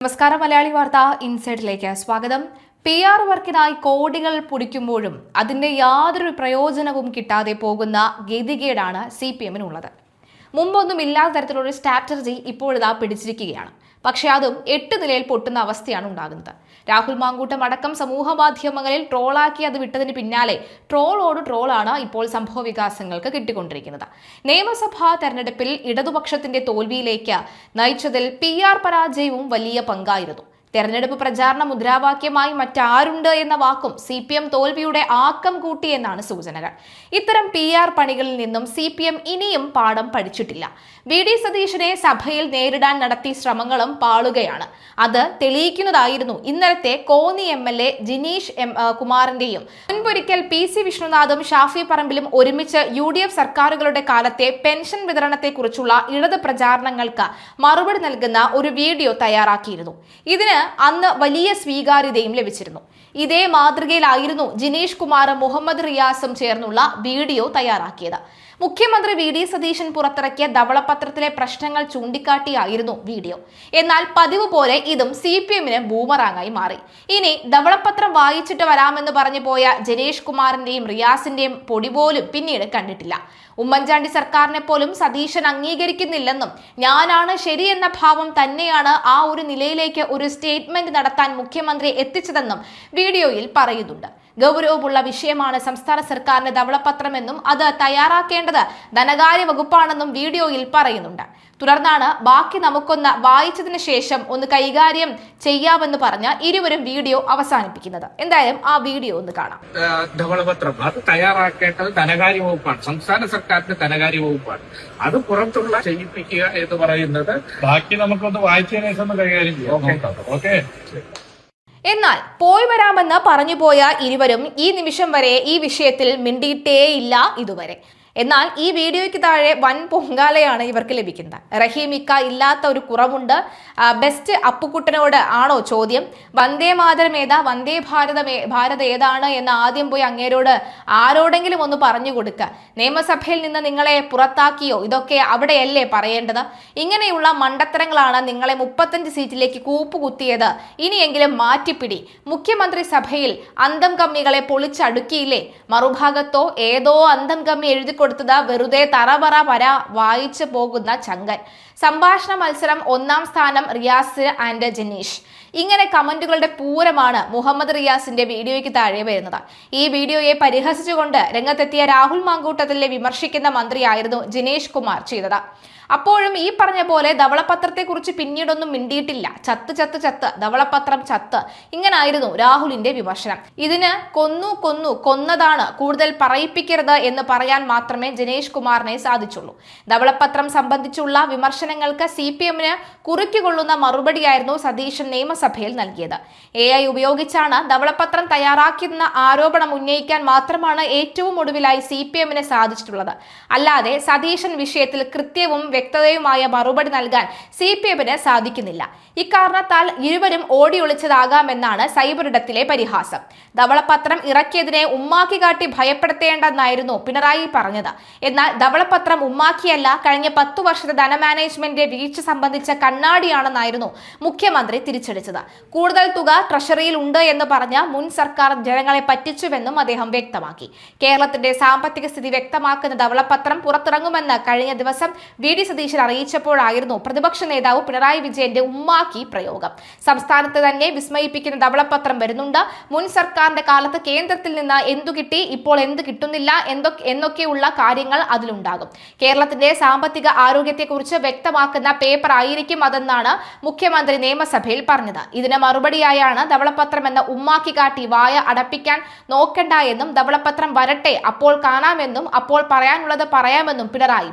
നമസ്കാരം. മലയാളി വാർത്ത ഇൻസൈഡിലേക്ക് സ്വാഗതം. PR വർക്കിനായി കോടികൾ പൊടിക്കുമ്പോഴും അതിന്റെ യാതൊരു പ്രയോജനവും കിട്ടാതെ പോകുന്ന ഗതികേടാണ് CPM-നുള്ളത്. മുമ്പൊന്നുമില്ലാത്ത തരത്തിലുള്ള സ്ട്രാറ്റജി ഇപ്പോഴിതാ പിടിച്ചിരിക്കുകയാണ്. പക്ഷേ അതും 8 നിലയിൽ പൊട്ടുന്ന അവസ്ഥയാണ് ഉണ്ടാകുന്നത്. രാഹുൽ മാങ്കൂട്ടം അടക്കം സമൂഹ മാധ്യമങ്ങളിൽ ട്രോളാക്കി അത് വിട്ടതിന് പിന്നാലെ ട്രോളോട് ട്രോളാണ് ഇപ്പോൾ സംഭവ വികാസങ്ങൾക്ക് കിട്ടിക്കൊണ്ടിരിക്കുന്നത്. നിയമസഭാ തെരഞ്ഞെടുപ്പിൽ ഇടതുപക്ഷത്തിന്റെ തോൽവിയിലേക്ക് നയിച്ചതിൽ PR പരാജയവും വലിയ പങ്കായിരുന്നു. തെരഞ്ഞെടുപ്പ് പ്രചാരണ മുദ്രാവാക്യമായി മറ്റാരുണ്ട് എന്ന വാക്കും CPM തോൽവിയുടെ ആക്കം കൂട്ടിയെന്നാണ് സൂചനകൾ. ഇത്തരം PR പണികളിൽ നിന്നും CPM ഇനിയും പാഠം പഠിച്ചിട്ടില്ല. VD സതീശനെ സഭയിൽ നേരിടാൻ നടത്തിയ ശ്രമങ്ങളും പാളുകയാണ്. അത് തെളിയിക്കുന്നതായിരുന്നു ഇന്നലത്തെ കോന്നി MLA ജിനീഷ് കുമാറിന്റെയും മുൻപൊരിക്കൽ PC വിഷ്ണുനാഥും ഷാഫി പറമ്പിലും ഒരുമിച്ച് UDF സർക്കാരുകളുടെ കാലത്തെ പെൻഷൻ വിതരണത്തെക്കുറിച്ചുള്ള ഇടത് പ്രചാരണങ്ങൾക്ക് മറുപടി നൽകുന്ന ഒരു വീഡിയോ തയ്യാറാക്കിയിരുന്നു. ഇതിന് അന്ന് വലിയ സ്വീകാര്യതയും ലഭിച്ചിരുന്നു. ഇതേ മാതൃകയിലായിരുന്നു ജിനീഷ് കുമാറും മുഹമ്മദ് റിയാസും ചേർന്നുള്ള വീഡിയോ തയ്യാറാക്കിയത്. മുഖ്യമന്ത്രി VD സതീശൻ പുറത്തിറക്കിയ ധവളപത്രത്തിലെ പ്രശ്നങ്ങൾ ചൂണ്ടിക്കാട്ടിയായിരുന്നു വീഡിയോ. എന്നാൽ പതിവ് പോലെ ഇതും CPM-ന് ബൂമറാങ്ങായി മാറി. ഇനി ധവളപത്രം വായിച്ചിട്ട് വരാമെന്ന് പറഞ്ഞു പോയ ജിനീഷ് കുമാറിന്റെയും റിയാസിന്റെയും പൊടി പോലും പിന്നീട് കണ്ടിട്ടില്ല. ഉമ്മൻചാണ്ടി സർക്കാരിനെ പോലും സതീശൻ അംഗീകരിക്കുന്നില്ലെന്നും ഞാനാണ് ശരിയെന്ന ഭാവം തന്നെയാണ് ആ ഒരു നിലയിലേക്ക് ഒരു സ്റ്റേറ്റ്മെന്റ് നടത്താൻ മുഖ്യമന്ത്രി എത്തിച്ചതെന്നും വീഡിയോയിൽ പറയുന്നുണ്ട്. ഗൗരവമുള്ള വിഷയമാണ് സംസ്ഥാന സർക്കാരിന്റെ ധവളപത്രമെന്നും അത് തയ്യാറാക്കേണ്ടത് ധനകാര്യ വകുപ്പാണെന്നും വീഡിയോയിൽ പറയുന്നുണ്ട്. തുടർന്നാണ് ബാക്കി നമുക്കൊന്ന് വായിച്ചതിന് ശേഷം ഒന്ന് കൈകാര്യം ചെയ്യാമെന്ന് പറഞ്ഞ് ഇരുവരും വീഡിയോ അവസാനിപ്പിക്കുന്നത്. എന്തായാലും ആ വീഡിയോ ഒന്ന് കാണാം. ധവളപത്രം അത് തയ്യാറാക്കേണ്ടത് ധനകാര്യ വകുപ്പാണ്, സംസ്ഥാന സർക്കാരിന്റെ ധനകാര്യ വകുപ്പാണ്. അത് പുറത്തുള്ള ചെയ്യിപ്പിക്കുക എന്ന് പറയുന്നത് ബാക്കി നമുക്കൊന്ന് വായിച്ചതിന് ശേഷം കൈകാര്യം ചെയ്യാം. ഓക്കെ. എന്നാൽ പോയി വരാമെന്ന് പറഞ്ഞുപോയ ഇരുവരും ഈ നിമിഷം വരെ ഈ വിഷയത്തിൽ മിണ്ടിയിട്ടേയില്ല ഇതുവരെ. എന്നാൽ ഈ വീഡിയോയ്ക്ക് താഴെ വൻ പൊങ്കാലയാണ് ഇവർക്ക് ലഭിക്കുന്നത്. റഹീമിക്ക ഇല്ലാത്ത ഒരു കുറവുണ്ട്. ബെസ്റ്റ് അപ്പുക്കുട്ടനോട് ആണോ ചോദ്യം? വന്ദേ മാതരം ഏതാ, വന്ദേ ഭാരത് ഏതാണ് എന്ന് ആദ്യം പോയി അങ്ങേരോട് ആരോടെങ്കിലും ഒന്ന് പറഞ്ഞു കൊടുക്കുക. നിയമസഭയിൽ നിന്ന് നിങ്ങളെ പുറത്താക്കിയോ? ഇതൊക്കെ അവിടെയല്ലേ പറയേണ്ടത്? ഇങ്ങനെയുള്ള മണ്ടത്തരങ്ങളാണ് നിങ്ങളെ 35 സീറ്റിലേക്ക് കൂപ്പുകുത്തിയത്. ഇനിയെങ്കിലും മാറ്റിപ്പിടി. മുഖ്യമന്ത്രി സഭയിൽ അന്തം കമ്മികളെ പൊളിച്ചടുക്കിയില്ലേ? മറുഭാഗത്തോ ഏതോ അന്തം കമ്മി എഴുതി കൊടുത്തത് വെറുതെ തറപറ വായിച്ചു പോകുന്ന ചങ്കൻ. സംഭാഷണ മത്സരം 1-ാം സ്ഥാനം റിയാസ് ആൻഡ് ജിനീഷ്. ഇങ്ങനെ കമന്റുകളുടെ പൂരമാണ് മുഹമ്മദ് റിയാസിന്റെ വീഡിയോയ്ക്ക് താഴെ വരുന്നത്. ഈ വീഡിയോയെ പരിഹസിച്ചുകൊണ്ട് രംഗത്തെത്തിയ രാഹുൽ മാങ്കൂട്ടത്തിലെ വിമർശിക്കുന്ന മന്ത്രിയായിരുന്നു ജിനീഷ് കുമാർ ചെയ്തത്. അപ്പോഴും ഈ പറഞ്ഞ പോലെ ധവളപത്രത്തെ കുറിച്ച് പിന്നീടൊന്നും മിണ്ടിയിട്ടില്ല. ചത്ത് ധവളപത്രം ചത്ത്, ഇങ്ങനായിരുന്നു രാഹുലിന്റെ വിമർശനം. ഇതിന് കൊന്നതാണ്, കൂടുതൽ പറയിപ്പിക്കരുത് എന്ന് പറയാൻ മാത്രമേ ജിനേഷ് കുമാറിനെ സാധിച്ചുള്ളൂ. ധവളപത്രം സംബന്ധിച്ചുള്ള വിമർശനങ്ങൾക്ക് CPM-ന് കുറിക്കുകൊള്ളുന്ന മറുപടിയായിരുന്നു സതീശൻ നിയമസഭയിൽ നൽകിയത്. AI ഉപയോഗിച്ചാണ് ധവളപത്രം തയ്യാറാക്കിയെന്ന ആരോപണം ഉന്നയിക്കാൻ മാത്രമാണ് ഏറ്റവും ഒടുവിലായി CPM-ന് സാധിച്ചിട്ടുള്ളത്. അല്ലാതെ സതീശൻ വിഷയത്തിൽ കൃത്യവും വ്യക്തതയുമായ മറുപടി നൽകാൻ CPM-ന് സാധിക്കുന്നില്ല. ഇക്കാരണത്താൽ ഇരുവരും ഓടിയൊളിച്ചതാകാമെന്നാണ് സൈബറിടത്തിലെ പരിഹാസം. ധവളപത്രം ഇറക്കിയതിനെ ഉമ്മാക്കി കാട്ടി ഭയപ്പെടുത്തേണ്ടെന്നായിരുന്നു പിണറായി പറഞ്ഞത്. എന്നാൽ ധവളപത്രം ഉമ്മാക്കിയല്ല, കഴിഞ്ഞ 10 വർഷത്തെ ധനമാനേജ്മെന്റ് വീഴ്ച സംബന്ധിച്ച കണ്ണാടിയാണെന്നായിരുന്നു മുഖ്യമന്ത്രി തിരിച്ചടിച്ചത്. കൂടുതൽ തുക ട്രഷറിയിൽ ഉണ്ട് എന്ന് പറഞ്ഞ മുൻ സർക്കാർ ജനങ്ങളെ പറ്റിച്ചുവെന്നും അദ്ദേഹം വ്യക്തമാക്കി. കേരളത്തിന്റെ സാമ്പത്തിക സ്ഥിതി വ്യക്തമാക്കുന്ന ധവളപത്രം പുറത്തിറങ്ങുമെന്ന് കഴിഞ്ഞ ദിവസം VD സതീശൻ അറിയിച്ചപ്പോഴായിരുന്നു പ്രതിപക്ഷ നേതാവ് പിണറായി വിജയന്റെ ഉമ്മാക്കി പ്രയോഗം. സംസ്ഥാനത്ത് തന്നെ വിസ്മയിപ്പിക്കുന്ന ധവളപത്രം വരുന്നുണ്ട്. മുൻ സർക്കാരിന്റെ കാലത്ത് കേന്ദ്രത്തിൽ നിന്ന് എന്തു കിട്ടി, ഇപ്പോൾ എന്ത് കിട്ടുന്നില്ല എന്നൊക്കെയുള്ള കാര്യങ്ങൾ അതിലുണ്ടാകും. കേരളത്തിന്റെ സാമ്പത്തിക ആരോഗ്യത്തെക്കുറിച്ച് വ്യക്തമാക്കുന്ന പേപ്പർ ആയിരിക്കും അതെന്നാണ് മുഖ്യമന്ത്രി നിയമസഭയിൽ പറഞ്ഞത്. ഇതിന് മറുപടിയായാണ് ധവളപത്രം എന്ന ഉമ്മാക്കി കാട്ടി വായ അടപ്പിക്കാൻ നോക്കണ്ട എന്നും ധവളപത്രം വരട്ടെ അപ്പോൾ കാണാമെന്നും അപ്പോൾ പറയാനുള്ളത് പറയാമെന്നും പിണറായി